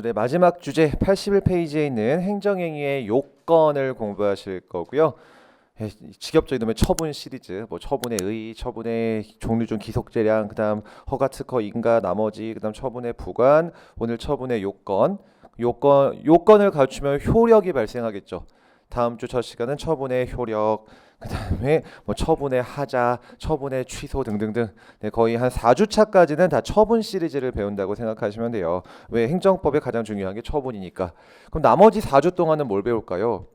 오늘의 마지막 주제 81페이지에 있는 행정행위의 요건을 공부하실 거고요. 지겹죠 이놈의 처분 시리즈. 뭐 처분의 의, 처분의 종류 중 기속재량, 그다음 허가, 특허, 인가, 나머지, 그다음 처분의 부관, 오늘 처분의 요건. 요건을 갖추면 효력이 발생하겠죠. 다음 주 첫 시간은 처분의 효력, 그다음에 뭐 처분의 하자, 처분의 취소 등등등. 네, 거의 한 4주차까지는 다 처분 시리즈를 배운다고 생각하시면 돼요. 왜? 행정법에 가장 중요한 게 처분이니까. 그럼 나머지 4주 동안은 뭘 배울까요?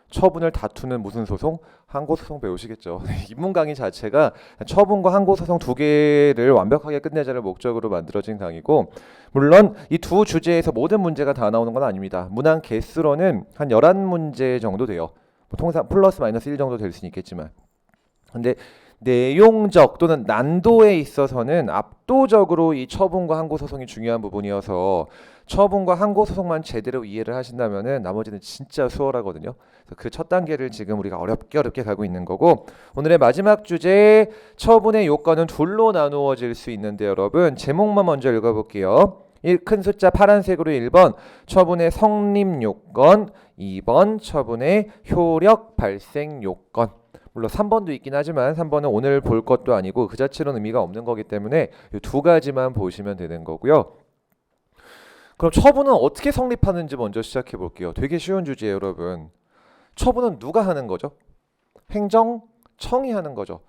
처분을 다투는 무슨 소송? 항고소송 배우시겠죠. 입문 강의 자체가 처분과 항고소송 두 개를 완벽하게 끝내자를 목적으로 만들어진 강의고, 물론 이 두 주제에서 모든 문제가 다 나오는 건 아닙니다. 문항 개수로는 한 11문제 정도 돼요. 통상 플러스 마이너스 1 정도 될 수는 있겠지만, 근데 내용적 또는 난도에 있어서는 압도적으로 이 처분과 항고소송이 중요한 부분이어서 처분과 항고소송만 제대로 이해를 하신다면은 나머지는 진짜 수월하거든요. 그 첫 단계를 지금 우리가 어렵게 가고 있는 거고, 오늘의 마지막 주제 처분의 요건은 둘로 나누어질 수 있는데, 여러분 제목만 먼저 읽어볼게요. 큰 숫자 파란색으로 1번 처분의 성립 요건, 2번 처분의 효력 발생 요건. 물론 3번도 있긴 하지만 3번은 오늘 볼 것도 아니고 그 자체로는 의미가 없는 거기 때문에 이 두 가지만 보시면 되는 거고요. 그럼 처분은 어떻게 성립하는지 먼저 시작해 볼게요. 되게 쉬운 주제예요, 여러분. 처분은 누가 하는 거죠? 행정청이 하는 거죠.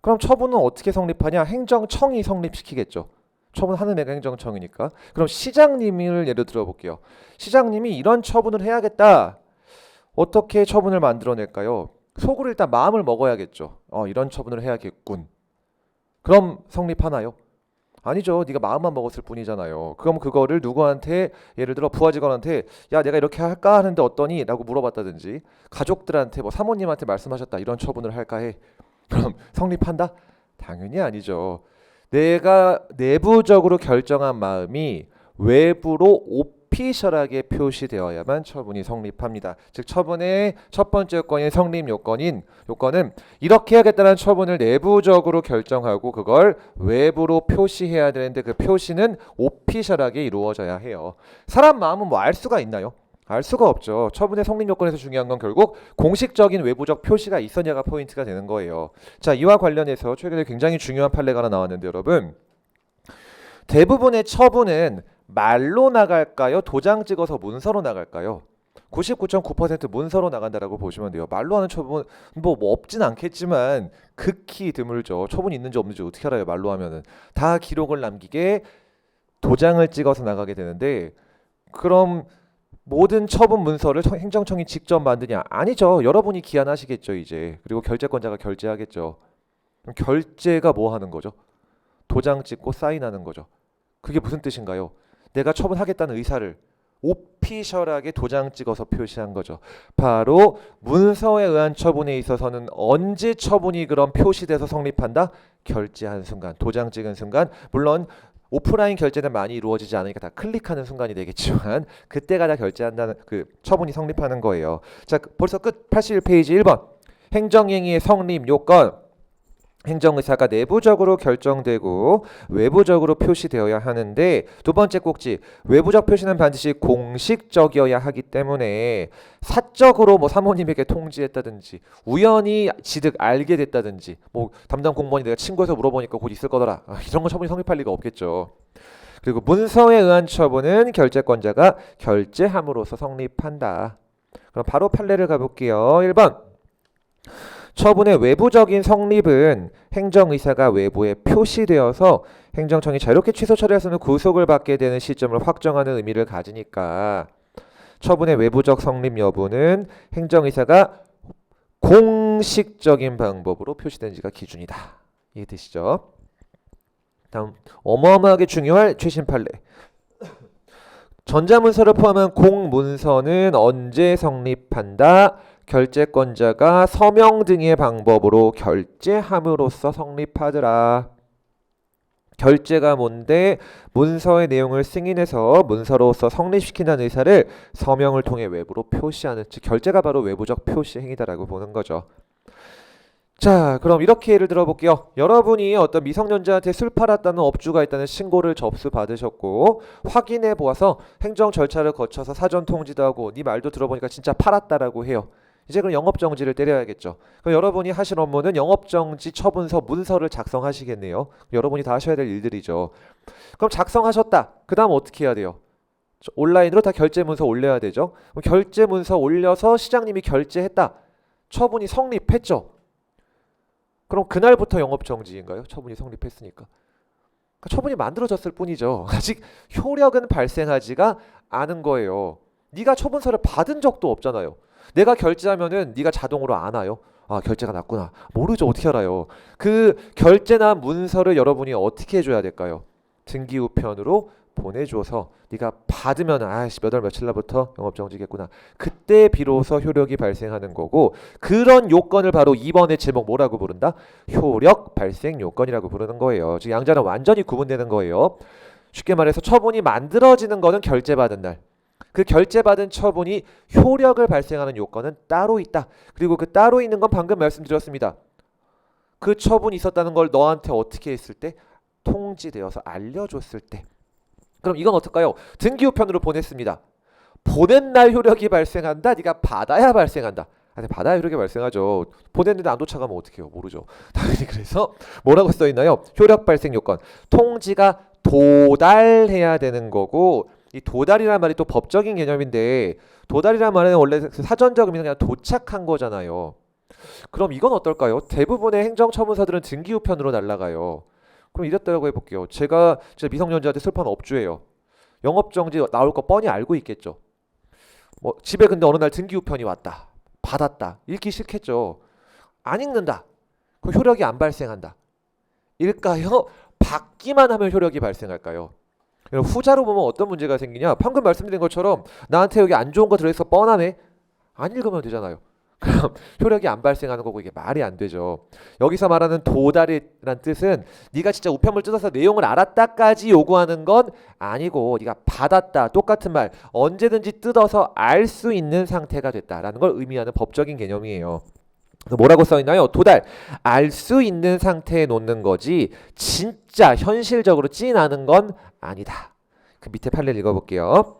그럼 처분은 어떻게 성립하냐? 행정청이 성립시키겠죠. 처분하는 애가 행정청이니까. 그럼 시장님을 예를 들어 볼게요. 시장님이 이런 처분을 해야겠다. 어떻게 처분을 만들어낼까요? 속으로 일단 마음을 먹어야겠죠. 이런 처분을 해야겠군. 그럼 성립하나요? 아니죠. 네가 마음만 먹었을 뿐이잖아요. 그럼 그거를 누구한테, 예를 들어 부하 직원한테 야 내가 이렇게 할까 하는데 어떠니? 라고 물어봤다든지, 가족들한테 뭐 사모님한테 말씀하셨다, 이런 처분을 할까 해. 그럼 성립한다? 당연히 아니죠. 내가 내부적으로 결정한 마음이 외부로 오피셜하게 표시되어야만 처분이 성립합니다. 즉 처분의 첫 번째 요건인 성립 요건은 이렇게 해야겠다는 처분을 내부적으로 결정하고 그걸 외부로 표시해야 되는데, 그 표시는 오피셜하게 이루어져야 해요. 사람 마음은 뭐 알 수가 있나요? 알 수가 없죠. 처분의 성립 요건에서 중요한 건 결국 공식적인 외부적 표시가 있었냐가 포인트가 되는 거예요. 자, 이와 관련해서 최근에 굉장히 중요한 판례가 하나 나왔는데, 여러분 대부분의 처분은 말로 나갈까요? 도장 찍어서 문서로 나갈까요? 99.9% 문서로 나간다라고 보시면 돼요. 말로 하는 처분 뭐 없진 않겠지만 극히 드물죠. 처분이 있는지 없는지 어떻게 알아요? 말로 하면은 다 기록을 남기게 도장을 찍어서 나가게 되는데, 그럼 모든 처분 문서를 행정청이 직접 만드냐? 아니죠. 여러분이 기한하시겠죠 이제. 그리고 결재권자가 결재하겠죠. 그럼 결재가 뭐 하는 거죠? 도장 찍고 사인하는 거죠. 그게 무슨 뜻인가요? 내가 처분하겠다는 의사를 오피셜하게 도장 찍어서 표시한 거죠. 바로 문서에 의한 처분에 있어서는 언제 처분이 그럼 표시돼서 성립한다? 결재한 순간, 도장 찍은 순간. 물론 오프라인 결제는 많이 이루어지지 않으니까 다 클릭하는 순간이 되겠지만 그때가 다 결제한다는 그 처분이 성립하는 거예요. 자, 벌써 끝. 81페이지 1번 행정행위의 성립 요건. 행정의사가 내부적으로 결정되고 외부적으로 표시되어야 하는데, 두 번째 꼭지 외부적 표시는 반드시 공식적이어야 하기 때문에 사적으로 뭐 사모님에게 통지했다든지 우연히 지득 알게 됐다든지 뭐 담당 공무원이 내가 친구에서 물어보니까 곧 있을 거더라, 이런 건 처분이 성립할 리가 없겠죠. 그리고 문서에 의한 처분은 결재권자가 결재함으로써 성립한다. 그럼 바로 판례를 가볼게요. 1번 처분의 외부적인 성립은 행정의사가 외부에 표시되어서 행정청이 자유롭게 취소 처리할 수 있는 구속을 받게 되는 시점을 확정하는 의미를 가지니까 처분의 외부적 성립 여부는 행정의사가 공식적인 방법으로 표시된지가 기준이다. 이해되시죠? 다음 어마어마하게 중요할 최신 판례. 전자문서를 포함한 공문서는 언제 성립한다? 결재권자가 서명 등의 방법으로 결재함으로써 성립하더라. 결재가 뭔데? 문서의 내용을 승인해서 문서로서 성립시키는 의사를 서명을 통해 외부로 표시하는, 즉 결재가 바로 외부적 표시 행위다라고 보는 거죠. 자, 그럼 이렇게 예를 들어 볼게요. 여러분이 어떤 미성년자한테 술 팔았다는 업주가 있다는 신고를 접수받으셨고 확인해 보아서 행정 절차를 거쳐서 사전 통지도 하고 네 말도 들어보니까 진짜 팔았다라고 해요. 이제 그럼 영업정지를 때려야겠죠. 그럼 여러분이 하실 업무는 영업정지 처분서 문서를 작성하시겠네요. 여러분이 다 하셔야 될 일들이죠. 그럼 작성하셨다. 그 다음 어떻게 해야 돼요? 온라인으로 다 결제문서 올려야 되죠. 그럼 결제문서 올려서 시장님이 결제했다. 처분이 성립했죠. 그럼 그날부터 영업정지인가요? 처분이 성립했으니까. 그러니까 처분이 만들어졌을 뿐이죠. 아직 효력은 발생하지가 않은 거예요. 네가 처분서를 받은 적도 없잖아요. 내가 결제하면은 네가 자동으로 안 와요. 아, 결제가 났구나. 모르죠. 어떻게 알아요? 그 결제나 문서를 여러분이 어떻게 해줘야 될까요? 등기우편으로 보내줘서 네가 받으면 아씨 몇 월 며칠 날부터 영업정지겠구나. 그때 비로소 효력이 발생하는 거고 그런 요건을 바로 이번에 제목 뭐라고 부른다? 효력 발생 요건이라고 부르는 거예요. 즉 양자는 완전히 구분되는 거예요. 쉽게 말해서 처분이 만들어지는 거는 결제받은 날. 그 결제받은 처분이 효력을 발생하는 요건은 따로 있다. 그리고 그 따로 있는 건 방금 말씀드렸습니다. 그 처분이 있었다는 걸 너한테 어떻게 했을 때? 통지되어서 알려줬을 때. 그럼 이건 어떨까요? 등기우편으로 보냈습니다. 보낸 날 효력이 발생한다. 네가 받아야 발생한다. 아니 받아야 효력이 발생하죠. 보냈는데 안 도착하면 어떡해요? 모르죠. 당연히 그래서 뭐라고 써 있나요? 효력 발생 요건. 통지가 도달해야 되는 거고 이 도달이란 말이 또 법적인 개념인데 도달이란 말은 원래 사전적 의미는 그냥 도착한 거잖아요. 그럼 이건 어떨까요? 대부분의 행정처분서들은 등기우편으로 날아가요. 그럼 이랬다고 해볼게요. 제가 미성년자한테 술 파는 업주예요. 영업정지 나올 거 뻔히 알고 있겠죠. 뭐 집에 근데 어느 날 등기우편이 왔다. 받았다. 읽기 싫겠죠. 안 읽는다. 그 효력이 안 발생한다. 일까요? 받기만 하면 효력이 발생할까요? 후자로 보면 어떤 문제가 생기냐? 방금 말씀드린 것처럼 나한테 여기 안 좋은 거 들어있어 뻔하네. 안 읽으면 되잖아요. 그럼 효력이 안 발생하는 거고 이게 말이 안 되죠. 여기서 말하는 도달이란 뜻은 네가 진짜 우편물 뜯어서 내용을 알았다까지 요구하는 건 아니고 네가 받았다 똑같은 말 언제든지 뜯어서 알 수 있는 상태가 됐다라는 걸 의미하는 법적인 개념이에요. 그래서 뭐라고 써 있나요? 도달 알 수 있는 상태에 놓는 거지 진짜 현실적으로 찐하는 건 아니다. 그 밑에 판례를 읽어볼게요.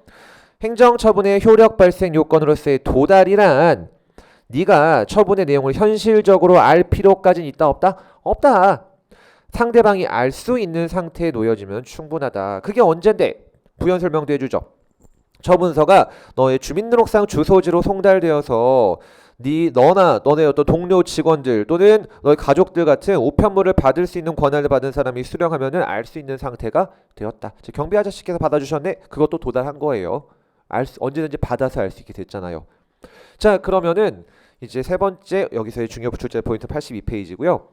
행정처분의 효력 발생 요건으로서의 도달이란 네가 처분의 내용을 현실적으로 알 필요까지는 있다 없다? 없다. 상대방이 알 수 있는 상태에 놓여지면 충분하다. 그게 언젠데? 부연 설명도 해주죠. 처분서가 너의 주민등록상 주소지로 송달되어서 너나 너네 어떤 동료 직원들 또는 너의 가족들 같은 우편물을 받을 수 있는 권한을 받은 사람이 수령하면은 알 수 있는 상태가 되었다. 경비 아저씨께서 받아주셨네. 그것도 도달한 거예요. 언제든지 받아서 알 수 있게 됐잖아요. 자, 그러면은 이제 세 번째 여기서의 중요 부출제 포인트 82페이지고요.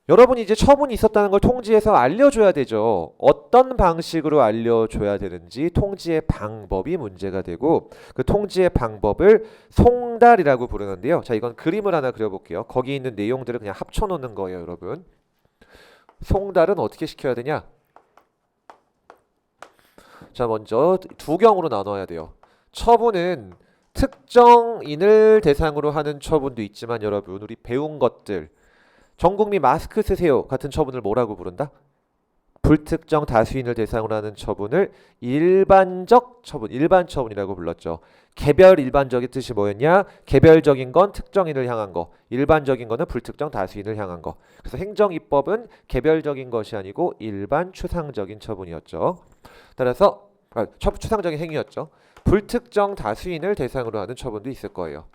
여러분이 이제 처분이 있었다는 걸 통지해서 알려줘야 되죠. 어떤 방식으로 알려줘야 되는지 통지의 방법이 문제가 되고 그 통지의 방법을 송달이라고 부르는데요. 자, 이건 그림을 하나 그려볼게요. 거기 있는 내용들을 그냥 합쳐놓는 거예요, 여러분. 송달은 어떻게 시켜야 되냐? 자, 먼저 두 경우로 나눠야 돼요. 처분은 특정인을 대상으로 하는 처분도 있지만 여러분 우리 배운 것들 전국민 마스크 쓰세요 같은 처분을 뭐라고 부른다? 불특정 다수인을 대상으로 하는 처분을 일반적 처분, 일반 처분이라고 불렀죠. 개별 일반적의 뜻이 뭐였냐? 개별적인 건 특정인을 향한 거, 일반적인 거는 불특정 다수인을 향한 거. 그래서 행정입법은 개별적인 것이 아니고 일반 추상적인 처분이었죠. 따라서 추상적인 행위였죠. 불특정 다수인을 대상으로 하는 처분도 있을 거예요.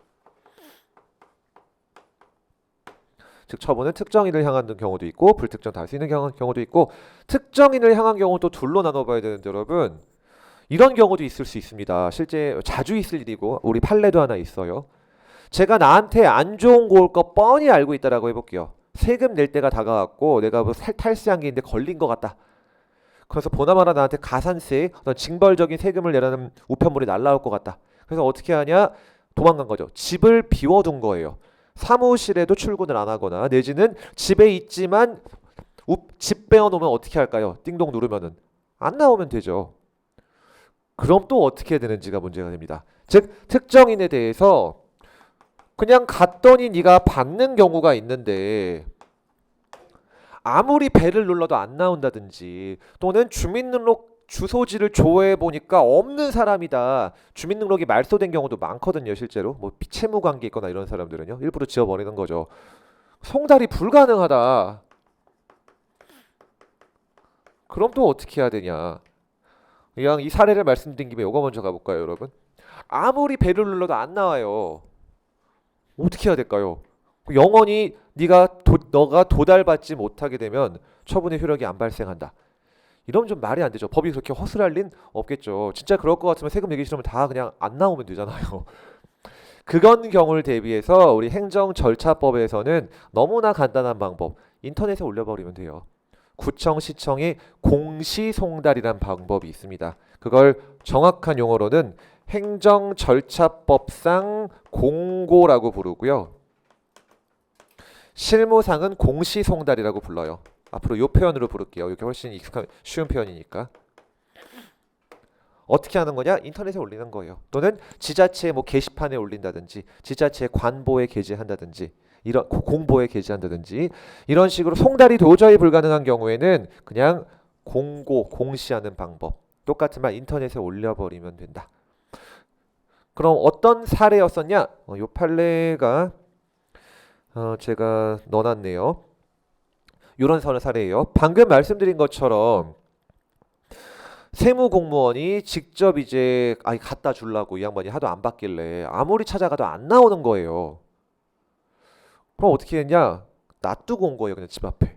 즉 처분은 특정인을 향한 경우도 있고 불특정 다수인을 향한 경우도 있고 특정인을 향한 경우 또 둘로 나눠봐야 되는데 여러분 이런 경우도 있을 수 있습니다. 실제 자주 있을 일이고 우리 판례도 하나 있어요. 제가 나한테 안 좋은 거 올 거 뻔히 알고 있다라고 해볼게요. 세금 낼 때가 다가왔고 내가 뭐 탈세한 게 있는데 걸린 것 같다. 그래서 보나마나 나한테 가산세, 어떤 징벌적인 세금을 내라는 우편물이 날라올 것 같다. 그래서 어떻게 하냐? 도망간 거죠. 집을 비워둔 거예요. 사무실에도 출근을 안 하거나 내지는 집에 있지만 집 빼어놓으면 어떻게 할까요? 띵동 누르면은 안 나오면 되죠. 그럼 또 어떻게 되는지가 문제가 됩니다. 즉 특정인에 대해서 그냥 갔더니 네가 받는 경우가 있는데 아무리 배를 눌러도 안 나온다든지 또는 주민등록 주소지를 조회해 보니까 없는 사람이다. 주민등록이 말소된 경우도 많거든요, 실제로. 뭐 채무 관계 있거나 이런 사람들은요. 일부러 지워버리는 거죠. 송달이 불가능하다. 그럼 또 어떻게 해야 되냐? 그냥 이 사례를 말씀드린 김에 이거 먼저 가볼까요, 여러분? 아무리 배를 눌러도 안 나와요. 어떻게 해야 될까요? 영원히 너가 도달받지 못하게 되면 처분의 효력이 안 발생한다. 이러면 좀 말이 안 되죠. 법이 그렇게 허술할 린 없겠죠. 진짜 그럴 것 같으면 세금 내기 싫으면 다 그냥 안 나오면 되잖아요. 그런 경우를 대비해서 우리 행정절차법에서는 너무나 간단한 방법, 인터넷에 올려버리면 돼요. 구청, 시청의 공시송달이란 방법이 있습니다. 그걸 정확한 용어로는 행정절차법상 공고라고 부르고요. 실무상은 공시송달이라고 불러요. 앞으로 이 표현으로 부를게요. 이게 훨씬 쉬운 표현이니까. 어떻게 하는 거냐? 인터넷에 올리는 거예요. 또는 지자체 뭐 게시판에 올린다든지, 지자체 관보에 게재한다든지, 이런 공보에 게재한다든지, 이런 식으로 송달이 도저히 불가능한 경우에는 그냥 공시하는 방법. 똑같은 말 인터넷에 올려버리면 된다. 그럼 어떤 사례였었냐? 요 판례가 제가 넣어놨네요. 이런 사례예요. 방금 말씀드린 것처럼 세무공무원이 직접 이제 갖다 주려고 이 양반이 하도 안 받길래 아무리 찾아가도 안 나오는 거예요. 그럼 어떻게 했냐? 놔두고 온 거예요. 그냥 집 앞에.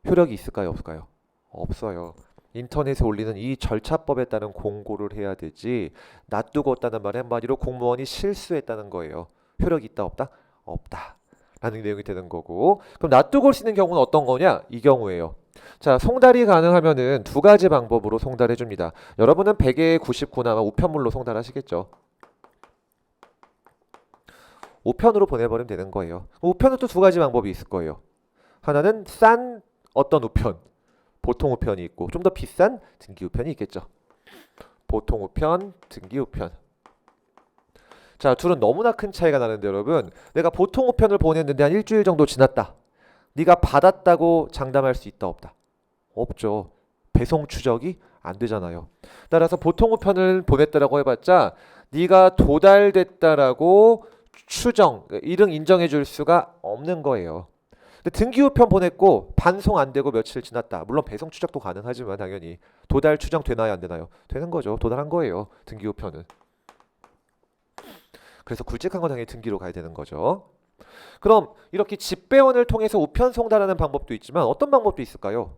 효력이 있을까요? 없을까요? 없어요. 인터넷에 올리는 이 절차법에 따른 공고를 해야 되지, 놔두고 왔다는 말에 한마디로 공무원이 실수했다는 거예요. 효력이 있다 없다? 없다 라는 내용이 되는 거고, 그럼 놔두고 올 수 있는 경우는 어떤 거냐? 이 경우예요. 자, 송달이 가능하면은 두 가지 방법으로 송달해 줍니다. 여러분은 100에 99 아마 우편물로 송달하시겠죠. 우편으로 보내버리면 되는 거예요. 우편은 또 두 가지 방법이 있을 거예요. 하나는 싼 어떤 우편, 보통 우편이 있고, 좀 더 비싼 등기 우편이 있겠죠. 보통 우편, 등기 우편. 자, 둘은 너무나 큰 차이가 나는데 여러분, 내가 보통 우편을 보냈는데 한 일주일 정도 지났다. 네가 받았다고 장담할 수 있다 없다? 없죠. 배송 추적이 안 되잖아요. 따라서 보통 우편을 보냈다라고 해봤자 네가 도달됐다라고 추정, 이름 인정해 줄 수가 없는 거예요. 근데 등기 우편 보냈고 반송 안 되고 며칠 지났다. 물론 배송 추적도 가능하지만 당연히 도달 추정 되나요 안 되나요? 되는 거죠. 도달한 거예요. 등기 우편은. 그래서 굵직한 건 당연히 등기로 가야 되는 거죠. 그럼 이렇게 집배원을 통해서 우편 송달하는 방법도 있지만 어떤 방법도 있을까요?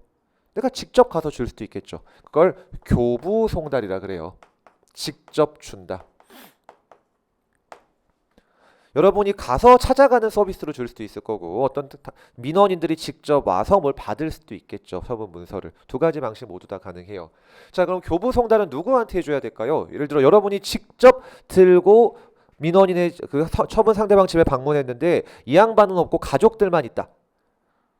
내가 직접 가서 줄 수도 있겠죠. 그걸 교부 송달이라 그래요. 직접 준다. 여러분이 가서 찾아가는 서비스로 줄 수도 있을 거고, 어떤 민원인들이 직접 와서 뭘 받을 수도 있겠죠. 서분 문서를. 두 가지 방식 모두 다 가능해요. 자, 그럼 교부 송달은 누구한테 해줘야 될까요? 예를 들어 여러분이 직접 들고 민원인의 그 처분 상대방 집에 방문했는데 이 양반은 없고 가족들만 있다.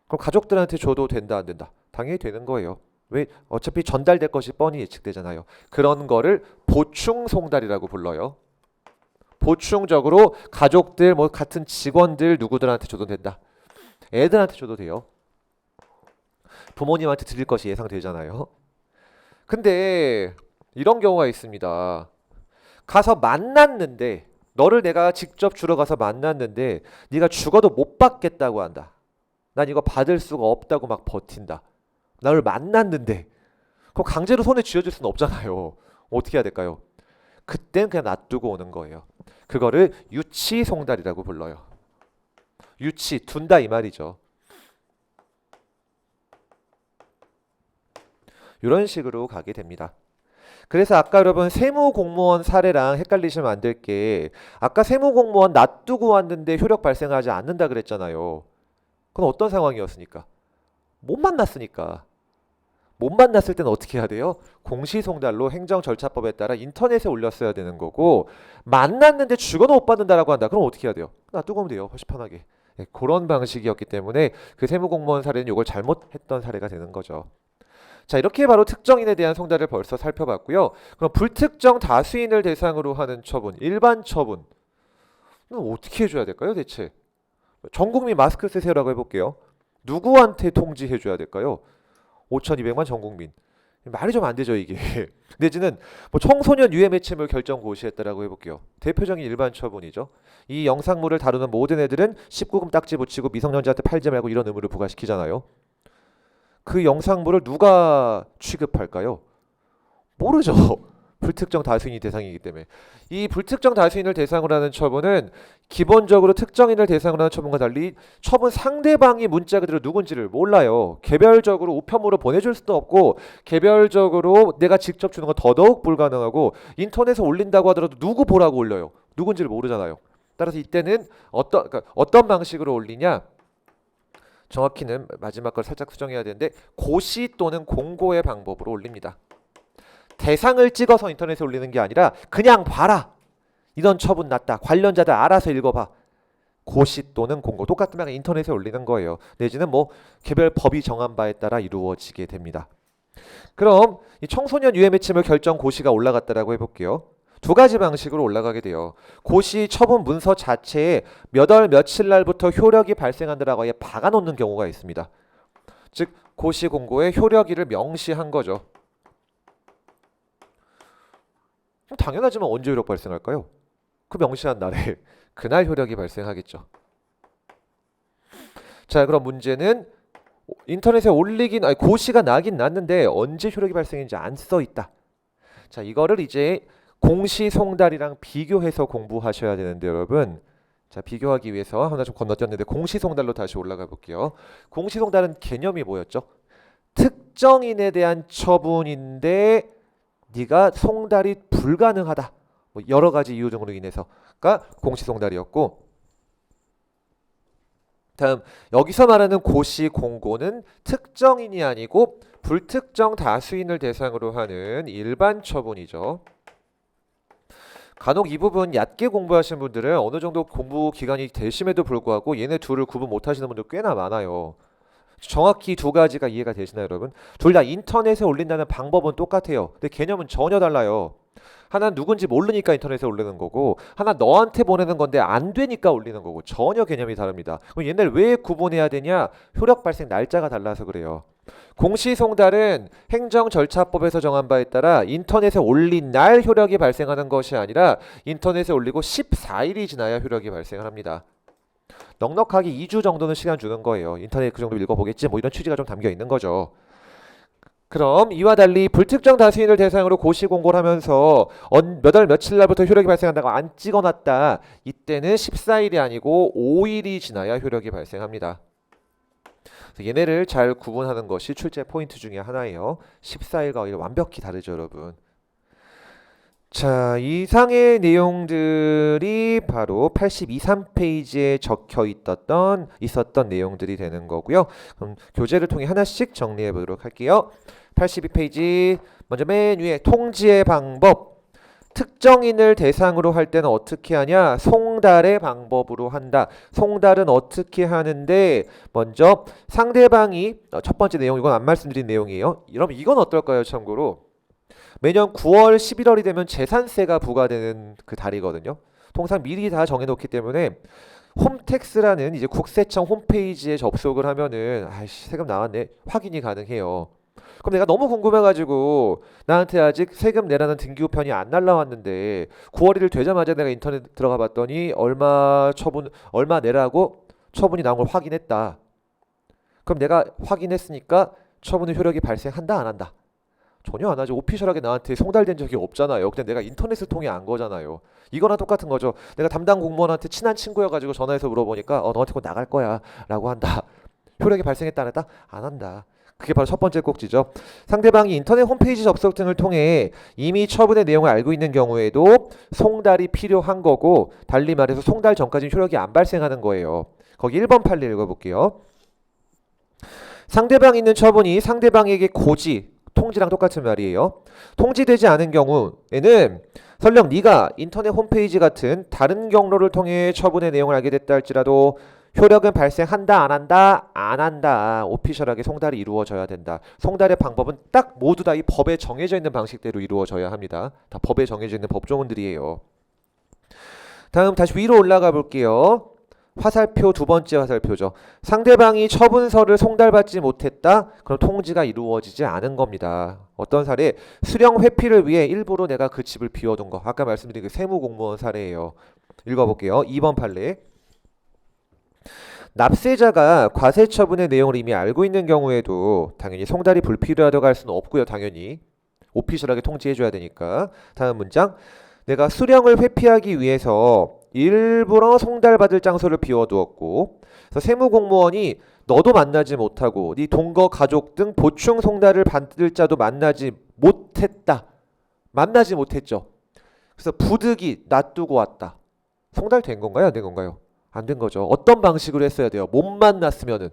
그럼 가족들한테 줘도 된다 안 된다? 당연히 되는 거예요. 왜? 어차피 전달될 것이 뻔히 예측되잖아요. 그런 거를 보충 송달이라고 불러요. 보충적으로 가족들 뭐 같은 직원들 누구들한테 줘도 된다. 애들한테 줘도 돼요. 부모님한테 드릴 것이 예상되잖아요. 근데 이런 경우가 있습니다. 가서 만났는데 너를 내가 직접 주러 가서 만났는데 네가 죽어도 못 받겠다고 한다. 난 이거 받을 수가 없다고 막 버틴다. 나를 만났는데 그럼 강제로 손에 쥐어줄 수는 없잖아요. 어떻게 해야 될까요? 그땐 그냥 놔두고 오는 거예요. 그거를 유치 송달이라고 불러요. 유치, 둔다 이 말이죠. 이런 식으로 가게 됩니다. 그래서 아까 여러분 세무공무원 사례랑 헷갈리시면 안 될 게, 아까 세무공무원 놔두고 왔는데 효력 발생하지 않는다 그랬잖아요. 그건 어떤 상황이었으니까? 못 만났으니까. 못 만났을 때는 어떻게 해야 돼요? 공시송달로 행정절차법에 따라 인터넷에 올렸어야 되는 거고, 만났는데 죽어도 못 받는다라고 한다. 그럼 어떻게 해야 돼요? 놔두고 오면 돼요. 훨씬 편하게. 네, 그런 방식이었기 때문에 그 세무공무원 사례는 이걸 잘못했던 사례가 되는 거죠. 자, 이렇게 바로 특정인에 대한 송달을 벌써 살펴봤고요. 그럼 불특정 다수인을 대상으로 하는 처분, 일반 처분. 그럼 어떻게 해줘야 될까요, 대체? 전 국민 마스크 쓰세요라고 해볼게요. 누구한테 통지해줘야 될까요? 5,200만 전 국민. 말이 좀 안 되죠, 이게. 내지는 뭐 청소년 유해 매체물 결정 고시했다라고 해볼게요. 대표적인 일반 처분이죠. 이 영상물을 다루는 모든 애들은 19금 딱지 붙이고 미성년자한테 팔지 말고 이런 의무를 부과시키잖아요. 그 영상물을 누가 취급할까요? 모르죠. 불특정 다수인이 대상이기 때문에. 이 불특정 다수인을 대상으로 하는 처분은 기본적으로 특정인을 대상으로 하는 처분과 달리 처분 상대방이 문자 그대로 누군지를 몰라요. 개별적으로 우편물을 보내줄 수도 없고 개별적으로 내가 직접 주는 건 더더욱 불가능하고 인터넷에 올린다고 하더라도 누구 보라고 올려요. 누군지를 모르잖아요. 따라서 이때는 어떤 방식으로 올리냐? 정확히는 마지막 걸 살짝 수정해야 되는데 고시 또는 공고의 방법으로 올립니다. 대상을 찍어서 인터넷에 올리는 게 아니라 그냥 봐라. 이런 처분 났다. 관련자들 알아서 읽어봐. 고시 또는 공고 똑같으면 인터넷에 올리는 거예요. 내지는 뭐 개별 법이 정한 바에 따라 이루어지게 됩니다. 그럼 이 청소년 유해 매체물 결정 고시가 올라갔다라고 해볼게요. 두 가지 방식으로 올라가게 돼요. 고시 처분 문서 자체에 몇 월 며칠 날부터 효력이 발생한다라고 아예 박아놓는 경우가 있습니다. 즉 고시 공고에 효력일을 명시한 거죠. 당연하지만 언제 효력 발생할까요? 그 명시한 날에 그날 효력이 발생하겠죠. 자, 그럼 문제는 인터넷에 고시가 나긴 났는데 언제 효력이 발생인지 안 써 있다. 자, 이거를 이제 공시송달이랑 비교해서 공부하셔야 되는데 여러분, 자, 비교하기 위해서 하나 좀 건너뛰었는데 공시송달로 다시 올라가 볼게요. 공시송달은 개념이 뭐였죠? 특정인에 대한 처분인데 네가 송달이 불가능하다. 뭐 여러 가지 이유 등으로 인해서가 공시송달이었고, 다음 여기서 말하는 고시 공고는 특정인이 아니고 불특정 다수인을 대상으로 하는 일반 처분이죠. 간혹 이 부분 얕게 공부하시는 분들은 어느 정도 공부 기간이 되심에도 불구하고 얘네 둘을 구분 못 하시는 분들 꽤나 많아요. 정확히 두 가지가 이해가 되시나요, 여러분? 둘 다 인터넷에 올린다는 방법은 똑같아요. 근데 개념은 전혀 달라요. 하나는 누군지 모르니까 인터넷에 올리는 거고, 하나 너한테 보내는 건데 안 되니까 올리는 거고, 전혀 개념이 다릅니다. 그럼 얘네를 왜 구분해야 되냐? 효력 발생 날짜가 달라서 그래요. 공시송달은 행정절차법에서 정한 바에 따라 인터넷에 올린 날 효력이 발생하는 것이 아니라 인터넷에 올리고 14일이 지나야 효력이 발생합니다. 넉넉하게 2주 정도는 시간 주는 거예요. 인터넷 그 정도 읽어보겠지 뭐 이런 취지가 좀 담겨 있는 거죠. 그럼 이와 달리 불특정 다수인을 대상으로 고시 공고를 하면서 몇 월 며칠 날부터 효력이 발생한다고 안 찍어놨다. 이때는 14일이 아니고 5일이 지나야 효력이 발생합니다. 그래서 얘네를 잘 구분하는 것이 출제 포인트 중에 하나예요. 14일과 완벽히 다르죠, 여러분. 자, 이상의 내용들이 바로 82, 3페이지에 적혀 있었던 내용들이 되는 거고요. 그럼 교재를 통해 하나씩 정리해 보도록 할게요. 82페이지 먼저 맨 위에 통지의 방법. 특정인을 대상으로 할 때는 어떻게 하냐? 송달의 방법으로 한다. 송달은 어떻게 하는데 먼저 상대방이 첫 번째 내용 이건 안 말씀드린 내용이에요. 여러분 이건 어떨까요? 참고로 매년 9월, 11월이 되면 재산세가 부과되는 그 달이거든요. 통상 미리 다 정해놓기 때문에 홈택스라는 이제 국세청 홈페이지에 접속을 하면은 아이씨 세금 나왔네 확인이 가능해요. 그럼 내가 너무 궁금해가지고 나한테 아직 세금 내라는 등기우편이 안 날라왔는데 9월 1일 되자마자 내가 인터넷 들어가 봤더니 얼마 내라고 처분이 나온 걸 확인했다. 그럼 내가 확인했으니까 처분의 효력이 발생한다 안 한다? 전혀 안 하죠. 오피셜하게 나한테 송달된 적이 없잖아요. 그냥 내가 인터넷을 통해 안 거잖아요. 이거랑 똑같은 거죠. 내가 담당 공무원한테 친한 친구여가지고 전화해서 물어보니까 너한테 곧 나갈 거야 라고 한다. 효력이 발생했다 안 했다? 안 한다. 그게 바로 첫 번째 꼭지죠. 상대방이 인터넷 홈페이지 접속 등을 통해 이미 처분의 내용을 알고 있는 경우에도 송달이 필요한 거고 달리 말해서 송달 전까지는 효력이 안 발생하는 거예요. 거기 1번 판례 읽어볼게요. 상대방이 있는 처분이 상대방에게 고지 통지랑 똑같은 말이에요. 통지되지 않은 경우에는 설령 네가 인터넷 홈페이지 같은 다른 경로를 통해 처분의 내용을 알게 됐다 할지라도 효력은 발생한다 안 한다? 안 한다. 오피셜하게 송달이 이루어져야 된다. 송달의 방법은 딱 모두 다 이 법에 정해져 있는 방식대로 이루어져야 합니다. 다 법에 정해져 있는 법조문들이에요. 다음 다시 위로 올라가 볼게요. 화살표 두 번째 화살표죠. 상대방이 처분서를 송달받지 못했다. 그럼 통지가 이루어지지 않은 겁니다. 어떤 사례? 수령 회피를 위해 일부러 내가 그 집을 비워둔 거. 아까 말씀드린 그 세무공무원 사례예요. 읽어볼게요. 2번 판례. 납세자가 과세 처분의 내용을 이미 알고 있는 경우에도 당연히 송달이 불필요하다고 할 수는 없고요. 당연히 오피셜하게 통지해줘야 되니까. 다음 문장. 내가 수령을 회피하기 위해서 일부러 송달받을 장소를 비워두었고, 그래서 세무공무원이 너도 만나지 못하고 네 동거 가족 등 보충 송달을 받을 자도 만나지 못했다. 만나지 못했죠. 그래서 부득이 놔두고 왔다. 송달된 건가요? 안 된 건가요? 안 된 거죠. 어떤 방식으로 했어야 돼요? 못 만났으면은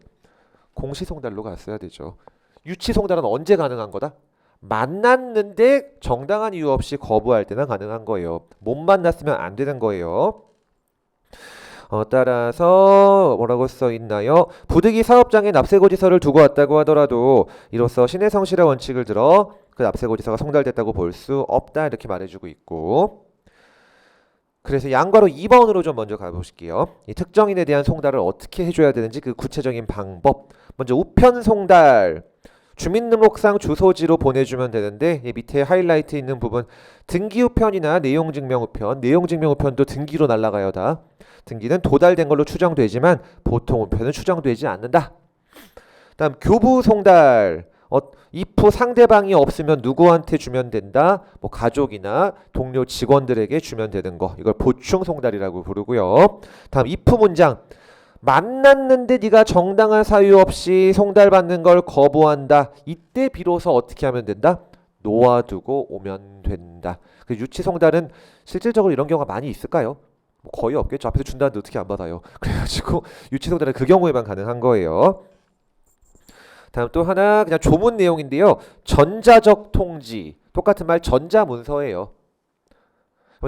공시송달로 갔어야 되죠. 유치송달은 언제 가능한 거다? 만났는데 정당한 이유 없이 거부할 때나 가능한 거예요. 못 만났으면 안 되는 거예요. 따라서 뭐라고 써 있나요? 부득이 사업장에 납세고지서를 두고 왔다고 하더라도 이로써 신의 성실의 원칙을 들어 그 납세고지서가 송달됐다고 볼 수 없다 이렇게 말해주고 있고, 그래서 양괄호 2번으로 좀 먼저 가보실게요. 이 특정인에 대한 송달을 어떻게 해줘야 되는지 그 구체적인 방법. 먼저 우편 송달. 주민등록상 주소지로 보내주면 되는데 이 밑에 하이라이트 있는 부분 등기우편이나 내용증명우편, 내용증명우편도 등기로 날아가요. 다 등기는 도달된 걸로 추정되지만 보통 우편은 추정되지 않는다. 다음 교부송달. if 상대방이 없으면 누구한테 주면 된다? 뭐 가족이나 동료 직원들에게 주면 되는 거. 이걸 보충송달이라고 부르고요. 다음 if 문장. 만났는데 네가 정당한 사유 없이 송달받는 걸 거부한다. 이때 비로소 어떻게 하면 된다? 놓아두고 오면 된다. 그 유치송달은 실질적으로 이런 경우가 많이 있을까요? 뭐 거의 없겠죠. 앞에서 준다는데 어떻게 안 받아요. 그래가지고 유치송달은 그 경우에만 가능한 거예요. 다음 또 하나 그냥 조문 내용인데요. 전자적 통지. 똑같은 말 전자문서예요.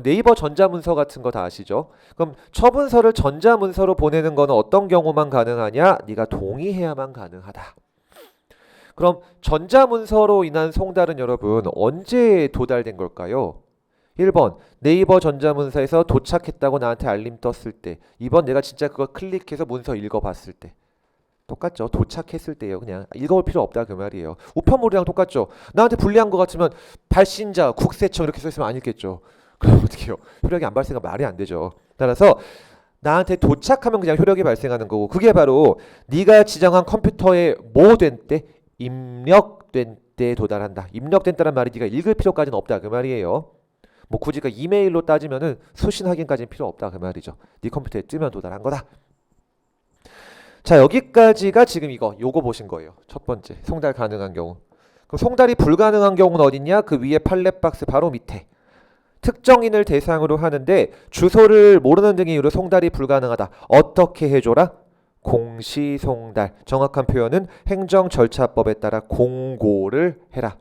네이버 전자문서 같은 거 다 아시죠? 그럼 처분서를 전자문서로 보내는 거는 어떤 경우만 가능하냐? 네가 동의해야만 가능하다. 그럼 전자문서로 인한 송달은 여러분 언제 도달된 걸까요? 1번 네이버 전자문서에서 도착했다고 나한테 알림 떴을 때, 2번 내가 진짜 그거 클릭해서 문서 읽어봤을 때. 똑같죠. 도착했을 때예요. 그냥 읽어볼 필요 없다 그 말이에요. 우편물이랑 똑같죠. 나한테 불리한 거 같으면 발신자, 국세청 이렇게 써있으면 안 읽겠죠. 그럼 어떻게 해요? 효력이 안 발생하면 말이 안 되죠. 따라서 나한테 도착하면 그냥 효력이 발생하는 거고, 그게 바로 네가 지정한 컴퓨터에 뭐 된 때? 입력된 때 도달한다. 입력된다는 말이 네가 읽을 필요까지는 없다 그 말이에요. 뭐 굳이 그 이메일로 따지면은 수신 확인까지는 필요 없다 그 말이죠. 네 컴퓨터에 뜨면 도달한 거다. 자, 여기까지가 지금 요거 보신 거예요. 첫 번째 송달 가능한 경우. 그럼 송달이 불가능한 경우는 어딨냐? 그 위에 판례 박스 바로 밑에. 특정인을 대상으로 하는데 주소를 모르는 등의 이유로 송달이 불가능하다. 어떻게 해줘라? 공시송달. 정확한 표현은 행정절차법에 따라 공고를 해라.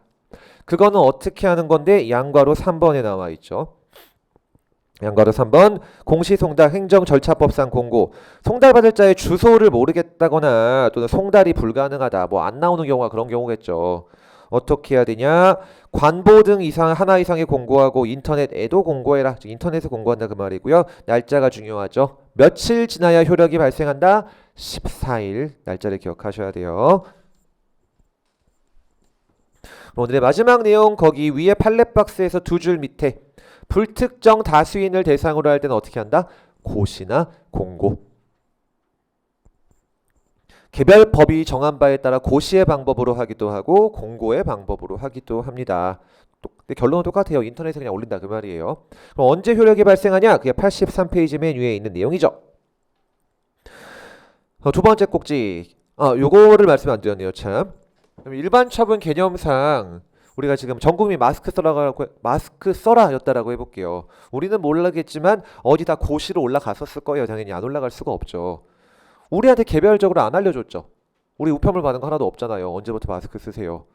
그거는 어떻게 하는 건데 양괄호 3번에 나와 있죠. 양괄호 3번 공시송달 행정절차법상 공고. 송달받을 자의 주소를 모르겠다거나 또는 송달이 불가능하다. 뭐 안 나오는 경우가 그런 경우겠죠. 어떻게 해야 되냐? 관보 등 하나 이상의 공고하고 인터넷에도 공고해라. 즉 인터넷에 공고한다 그 말이고요. 날짜가 중요하죠. 며칠 지나야 효력이 발생한다? 14일. 날짜를 기억하셔야 돼요. 오늘의 마지막 내용 거기 위에 판례 박스에서 두 줄 밑에 불특정 다수인을 대상으로 할 때는 어떻게 한다? 고시나 공고. 개별 법이 정한 바에 따라 고시의 방법으로 하기도 하고 공고의 방법으로 하기도 합니다. 근데 결론은 똑같아요. 인터넷에 그냥 올린다 그 말이에요. 그럼 언제 효력이 발생하냐? 그게 83페이지 맨 위에 있는 내용이죠. 두 번째 꼭지. 요거를 말씀 안 드렸네요. 참. 일반 처분 개념상 우리가 지금 전국민 마스크 써라 였다라고 해볼게요. 우리는 모르겠지만 어디 다 고시로 올라갔었을 거예요. 당연히 안 올라갈 수가 없죠. 우리한테 개별적으로 안 알려줬죠. 우리 우편물 받은 거 하나도 없잖아요. 언제부터 마스크 쓰세요?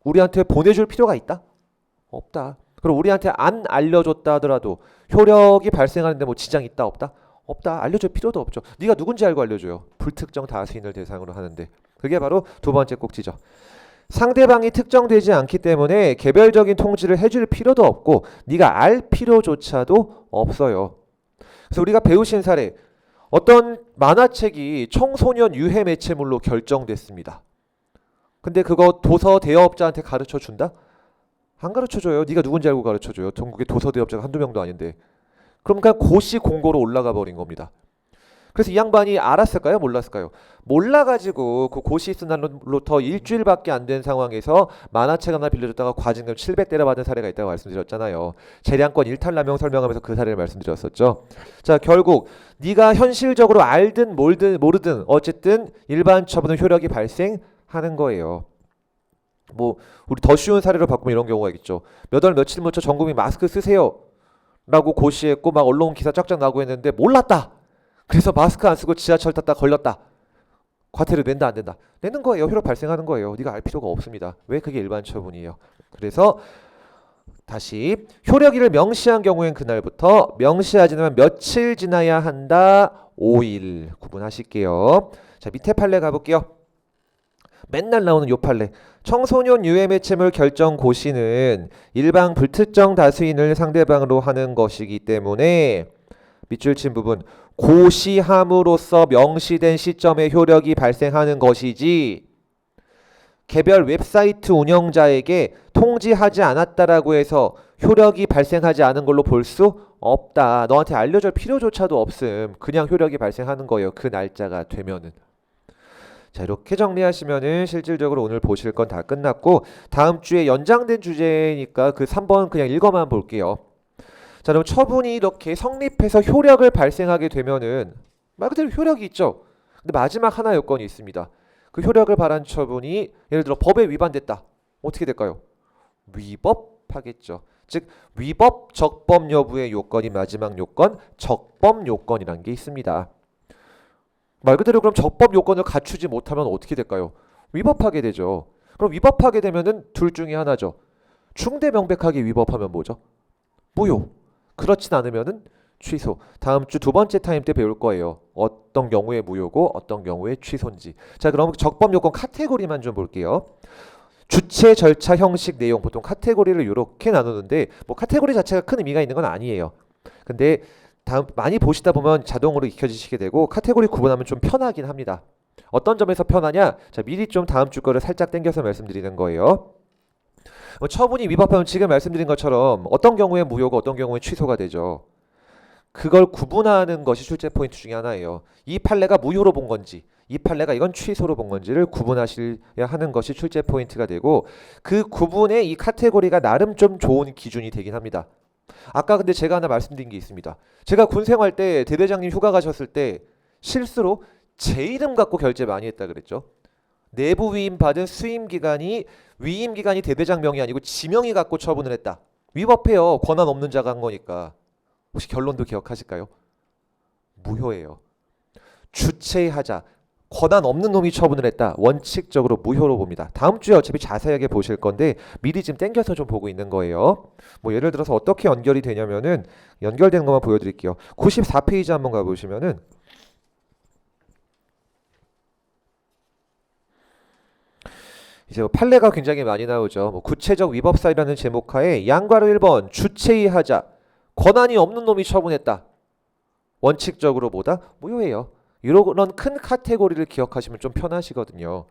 우리한테 보내줄 필요가 있다? 없다. 그럼 우리한테 안 알려줬다 하더라도 효력이 발생하는데 뭐 지장이 있다 없다? 없다. 알려줄 필요도 없죠. 네가 누군지 알고 알려줘요. 불특정 다수인을 대상으로 하는데. 그게 바로 두 번째 꼭지죠. 상대방이 특정되지 않기 때문에 개별적인 통지를 해줄 필요도 없고 네가 알 필요조차도 없어요. 그래서 우리가 배우신 사례, 어떤 만화책이 청소년 유해 매체물로 결정됐습니다. 근데 그거 도서 대여업자한테 가르쳐 준다? 안 가르쳐 줘요. 네가 누군지 알고 가르쳐 줘요. 전국에 도서 대여업자가 한두 명도 아닌데. 그럼 그냥 고시 공고로 올라가 버린 겁니다. 그래서 이 양반이 알았을까요? 몰랐을까요? 몰라가지고 그 고시 쓴 날로부터 일주일밖에 안 된 상황에서 만화책 하나 빌려줬다가 과징금 700 때려받은 사례가 있다고 말씀드렸잖아요. 재량권 일탈남용 설명하면서 그 사례를 말씀드렸었죠. 자, 결국 네가 현실적으로 알든 몰든 모르든 어쨌든 일반 처분은 효력이 발생하는 거예요. 뭐 우리 더 쉬운 사례로 바꾸면 이런 경우가 있죠. 몇 월 며칠 먼저 전 국민 마스크 쓰세요 라고 고시했고 막 언론 기사 쫙쫙 나고 했는데 몰랐다. 그래서 마스크 안 쓰고 지하철 탔다 걸렸다. 과태료 낸다 안 된다? 내는 거예요. 효력 발생하는 거예요. 네가 알 필요가 없습니다. 왜? 그게 일반 처분이에요. 그래서 다시 효력일을 명시한 경우엔 그날부터, 명시하지 않으면 며칠 지나야 한다. 5일 구분하실게요. 자, 밑에 판례 가볼게요. 맨날 나오는 요 판례. 청소년 유해 매체물 결정 고시는 일방 불특정 다수인을 상대방으로 하는 것이기 때문에 밑줄 친 부분, 고시함으로써 명시된 시점에 효력이 발생하는 것이지 개별 웹사이트 운영자에게 통지하지 않았다라고 해서 효력이 발생하지 않은 걸로 볼 수 없다. 너한테 알려줄 필요조차도 없음. 그냥 효력이 발생하는 거예요. 그 날짜가 되면은. 자, 이렇게 정리하시면은 실질적으로 오늘 보실 건 다 끝났고, 다음 주에 연장된 주제니까 그 3번 그냥 읽어만 볼게요. 자, 그럼 처분이 이렇게 성립해서 효력을 발생하게 되면은 말 그대로 효력이 있죠. 근데 마지막 하나 요건이 있습니다. 그 효력을 발한 처분이 예를 들어 법에 위반됐다. 어떻게 될까요? 위법하겠죠. 즉 위법 적법 여부의 요건이 마지막 요건, 적법 요건이라는 게 있습니다. 말 그대로 그럼 적법 요건을 갖추지 못하면 어떻게 될까요? 위법하게 되죠. 그럼 위법하게 되면은 둘 중에 하나죠. 중대 명백하게 위법하면 뭐죠? 무효. 그렇진 않으면은 취소. 다음 주 두 번째 타임 때 배울 거예요. 어떤 경우에 무효고 어떤 경우에 취소인지. 자, 그럼 적법 요건 카테고리만 좀 볼게요. 주체, 절차, 형식, 내용. 보통 카테고리를 이렇게 나누는데 뭐 카테고리 자체가 큰 의미가 있는 건 아니에요. 근데 다음 많이 보시다 보면 자동으로 익혀지시게 되고 카테고리 구분하면 좀 편하긴 합니다. 어떤 점에서 편하냐? 자, 미리 좀 다음 주 거를 살짝 당겨서 말씀드리는 거예요. 처분이 위법하면 지금 말씀드린 것처럼 어떤 경우에 무효고 어떤 경우에 취소가 되죠. 그걸 구분하는 것이 출제 포인트 중에 하나예요. 이 판례가 무효로 본 건지 이 판례가 이건 취소로 본 건지를 구분하셔야 하는 것이 출제 포인트가 되고, 그 구분에 이 카테고리가 나름 좀 좋은 기준이 되긴 합니다. 아까 근데 제가 하나 말씀드린 게 있습니다. 제가 군 생활 때 대대장님 휴가 가셨을 때 실수로 제 이름 갖고 결제 많이 했다 그랬죠. 내부 위임 받은 수임 기간이 위임 기간이 대대장 명이 아니고 지명이 갖고 처분을 했다. 위법해요. 권한 없는 자가 한 거니까. 혹시 결론도 기억하실까요? 무효예요. 주체하자. 권한 없는 놈이 처분을 했다. 원칙적으로 무효로 봅니다. 다음 주에 어차피 자세하게 보실 건데 미리 지금 땡겨서 좀 보고 있는 거예요. 뭐 예를 들어서 어떻게 연결이 되냐면은 연결되는 것만 보여드릴게요. 94페이지 한번 가보시면은 이제 판례가 굉장히 많이 나오죠. 뭐 구체적 위법 사유라는 제목 하에 양과로 1번 주체의하자. 권한이 없는 놈이 처분했다. 원칙적으로 뭐다? 무효예요. 이런 큰 카테고리를 기억하시면 좀 편하시거든요.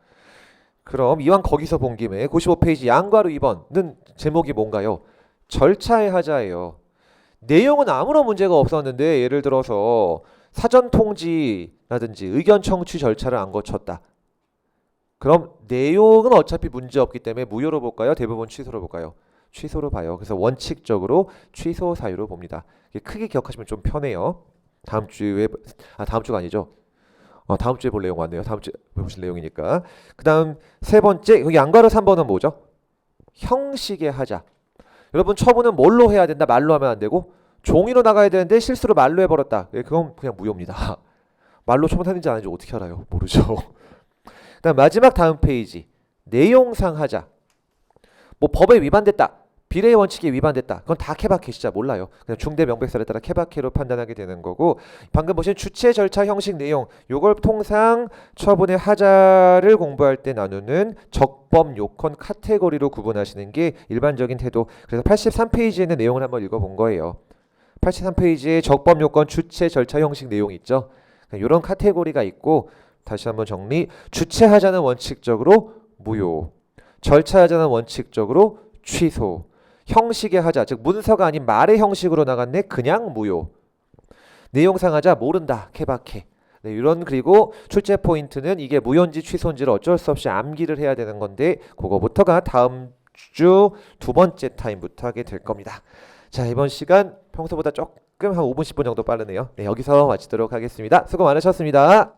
그럼 이왕 거기서 본 김에 95페이지 양과로 2번은 제목이 뭔가요? 절차의 하자예요. 내용은 아무런 문제가 없었는데 예를 들어서 사전 통지라든지 의견 청취 절차를 안 거쳤다. 그럼 내용은 어차피 문제없기 때문에 무효로 볼까요? 대부분 취소로 볼까요? 취소로 봐요. 그래서 원칙적으로 취소 사유로 봅니다. 크게 기억하시면 좀 편해요. 다음 주가 아니죠. 다음 주에 볼 내용 왔네요. 다음 주에 보실 내용이니까. 그 다음 세 번째, 여기 양가로 3번은 뭐죠? 형식의 하자. 여러분 처분은 뭘로 해야 된다? 말로 하면 안 되고 종이로 나가야 되는데 실수로 말로 해버렸다. 그건 그냥 무효입니다. 말로 처분하는지 안 하는지 어떻게 알아요? 모르죠. 그 다음 마지막 다음 페이지. 내용상 하자. 뭐 법에 위반됐다. 비례의 원칙에 위반됐다. 그건 다 케바케 진짜 몰라요. 그냥 중대 명백설에 따라 케바케로 판단하게 되는 거고, 방금 보신 주체, 절차, 형식, 내용 요걸 통상 처분의 하자를 공부할 때 나누는 적법 요건 카테고리로 구분하시는 게 일반적인 태도. 그래서 83페이지에 있는 내용을 한번 읽어본 거예요. 83페이지에 적법 요건 주체 절차 형식 내용이 있죠. 이런 카테고리가 있고 다시 한번 정리. 주체하자는 원칙적으로 무효. 절차하자는 원칙적으로 취소. 형식의 하자, 즉 문서가 아닌 말의 형식으로 나갔네. 그냥 무효. 내용상 하자 모른다. 케바케. 네, 이런 그리고 출제 포인트는 이게 무효인지 취소인지를 어쩔 수 없이 암기를 해야 되는 건데 그거부터가 다음 주 두 번째 타임부터 하게 될 겁니다. 자, 이번 시간 평소보다 조금 한 5분 10분 정도 빠르네요. 네, 여기서 마치도록 하겠습니다. 수고 많으셨습니다.